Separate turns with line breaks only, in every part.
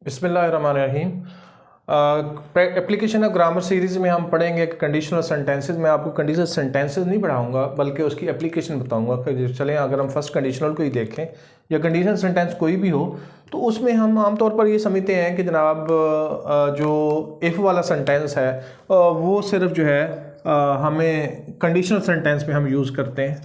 बिस्मिल्लाहिर्रहमानिर्रहीम। Application of grammar series में हम पढ़ेंगे कंडीशनल सेंटेंसेस। मैं आपको कंडीशनल सेंटेंसेस नहीं पढ़ाऊंगा बल्कि उसकी एप्लीकेशन बताऊंगा कि चलें अगर हम फर्स्ट कंडीशनल को ही देखें या कंडीशनल सेंटेंस कोई भी हो तो उसमें हम आमतौर पर ये समझते हैं कि जनाब जो इफ़ वाला सेंटेंस है वो सिर्फ जो है हमें कंडीशनल सेंटेंस में हम यूज़ करते हैं।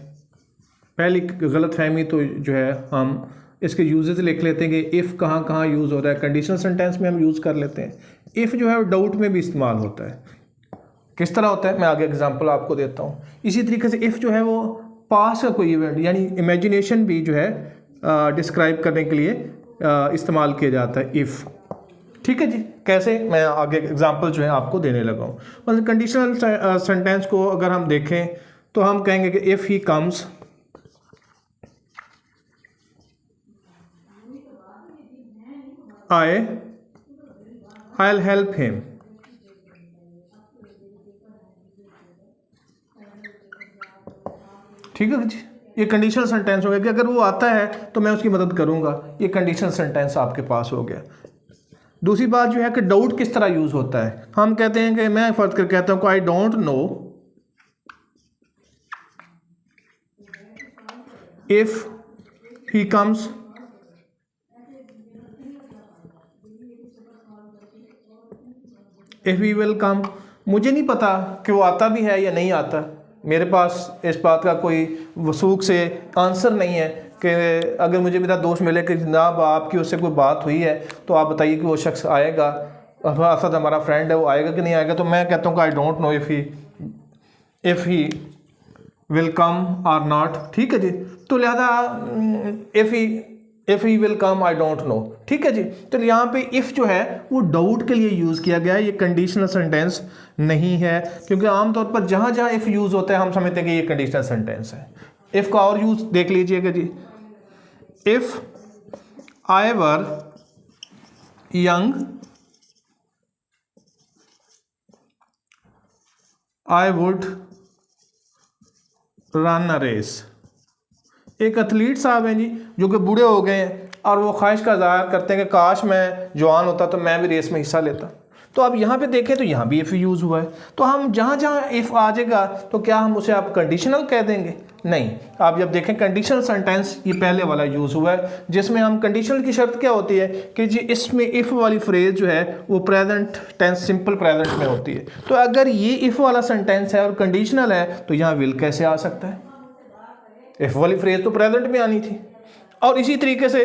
पहली गलत फहमी तो जो है हम इसके यूजेस लिख लेते हैं कि इफ़ कहाँ कहाँ यूज़ होता है। कंडीशनल सेंटेंस में हम यूज़ कर लेते हैं। इफ़ जो है डाउट में भी इस्तेमाल होता है। किस तरह होता है मैं आगे एग्जांपल आपको देता हूँ। इसी तरीके से इफ़ जो है वो पास का कोई इवेंट यानी इमेजिनेशन भी जो है डिस्क्राइब करने के लिए इस्तेमाल किया जाता है इफ़। ठीक है जी, कैसे मैं आगे एग्जांपल जो है आपको देने लगा हूँ। मतलब कंडीशनल सेंटेंस को अगर हम देखें तो हम कहेंगे कि if he comes I'll help him। ठीक है जी, ये कंडीशनल सेंटेंस हो गया कि अगर वो आता है तो मैं उसकी मदद करूंगा। ये कंडीशनल सेंटेंस आपके पास हो गया। दूसरी बात जो है कि डाउट किस तरह यूज होता है। हम कहते हैं कि मैं फर्ज कर कहता हूँ I don't know if he comes if he will come. मुझे नहीं पता कि वो आता भी है या नहीं आता। मेरे पास इस बात का कोई वसूख से आंसर नहीं है कि अगर मुझे मेरा दोस्त मिले कि जनाब आपकी उससे कोई बात हुई है तो आप बताइए कि वो शख्स आएगा, असद हमारा फ्रेंड है, वो आएगा कि नहीं आएगा। तो मैं कहता हूँ कि I don't know if he will come और नॉट। ठीक है जी, तो लिहाजा if he will come I don't know. ठीक है जी, तो यहाँ पे इफ़ जो है वो डाउट के लिए यूज़ किया गया है। ये कंडीशनल सेंटेंस नहीं है क्योंकि आमतौर पर जहाँ जहाँ इफ़ यूज़ होता है हम समझते हैं कि ये कंडीशनल सेंटेंस है। इफ़ का और यूज़ देख लीजिएगा जी। If I were young I would run a race. एक एथलीट साहब हैं जी जो कि बूढ़े हो गए हैं और वो ख्वाहिश का इज़हार करते हैं कि काश मैं जवान होता तो मैं भी रेस में हिस्सा लेता। तो अब यहाँ पे देखें तो यहाँ भी इफ़ यूज़ हुआ है। तो हम जहाँ जहाँ इफ़ आ जाएगा तो क्या हम उसे आप कंडीशनल कह देंगे? नहीं। आप जब देखें कंडीशनल सेंटेंस ये पहले वाला यूज़ हुआ है जिसमें हम कंडीशनल की शर्त क्या होती है कि जी इसमें इफ़ वाली फ्रेज जो है वो प्रेजेंट टेंस सिंपल प्रेजेंट में होती है। तो अगर ये इफ़ वाला सेंटेंस है और कंडीशनल है तो यहाँ विल कैसे आ सकता है? इफ़ वाली फ्रेज तो प्रेजेंट में आनी थी। और इसी तरीके से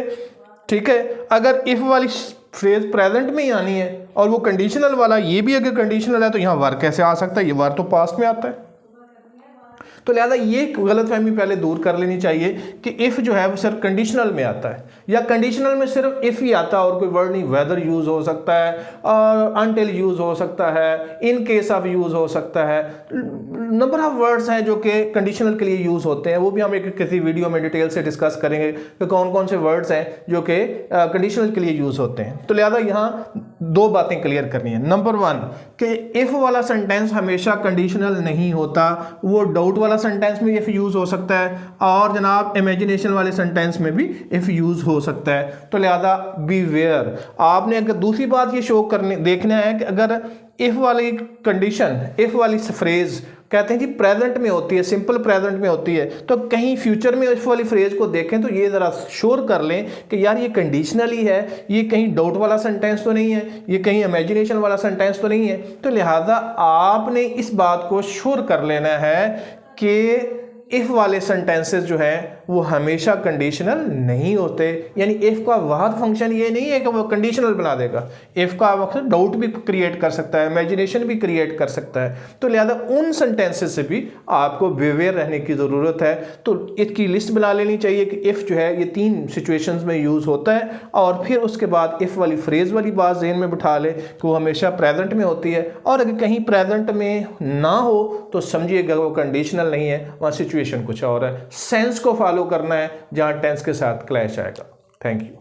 ठीक है, अगर इफ़ वाली फ्रेज प्रेजेंट में ही आनी है और वो कंडीशनल वाला ये भी अगर कंडीशनल है तो यहाँ वर कैसे आ सकता है? ये वर तो पास्ट में आता है। तो लिहाजा ये गलतफहमी पहले दूर कर लेनी चाहिए कि इफ़ जो है वो सिर्फ कंडीशनल में आता है या कंडीशनल में सिर्फ इफ़ ही आता है और कोई वर्ड नहीं। वेदर यूज़ हो सकता है और अनटिल यूज़ हो सकता है, इन केस ऑफ यूज़ हो सकता है। नंबर ऑफ वर्ड्स हैं जो कि कंडीशनल के लिए यूज़ होते हैं। वो भी हम एक किसी वीडियो में डिटेल से डिस्कस करेंगे कि कौन कौन से वर्ड्स हैं जो कि कंडीशनल के लिए यूज़ होते हैं। तो लिहाजा यहाँ दो बातें क्लियर करनी है। नंबर वन कि इफ़ वाला सेंटेंस हमेशा कंडीशनल नहीं होता, वो डाउट वाला सेंटेंस में इफ़ यूज़ हो सकता है और जनाब इमेजिनेशन वाले सेंटेंस में भी इफ़ यूज़ हो सकता है। तो लिहाजा बी वेयर। आपने अगर दूसरी बात ये शो करने देखना है कि अगर इफ़ वाली कंडीशन इफ़ वाली फ्रेज कहते हैं कि प्रेजेंट में होती है, सिंपल प्रेजेंट में होती है, तो कहीं फ्यूचर में इफ़ वाली फ्रेज को देखें तो ये ज़रा श्योर कर लें कि यार ये कंडीशनल ही है, ये कहीं डाउट वाला सेंटेंस तो नहीं है, ये कहीं इमेजिनेशन वाला सेंटेंस तो नहीं है। तो लिहाजा आपने इस बात को श्योर कर लेना है कि इफ़ वाले सेंटेंसेस जो हैं वो हमेशा कंडीशनल नहीं होते। यानी इफ़ का वाहद फंक्शन ये नहीं है कि वो कंडीशनल बना देगा। इफ़ का मकसद डाउट भी क्रिएट कर सकता है, इमेजिनेशन भी क्रिएट कर सकता है। तो लिहाजा उन सेंटेंसेस से भी आपको बेवेयर रहने की ज़रूरत है। तो इसकी लिस्ट बना लेनी चाहिए कि इफ़ जो है ये 3 सिचुएशंस में यूज़ होता है और फिर उसके बाद इफ़ वाली फ्रेज़ वाली बात ज़हन में बिठा ले कि वो हमेशा प्रेजेंट में होती है और अगर कहीं प्रेजेंट में ना हो तो समझिएगा वो कंडीशनल नहीं है, वहाँ सिचुएशन कुछ और है। सेंस को फॉलो करना है जहाँ टेंस के साथ क्लैश आएगा। Thank you.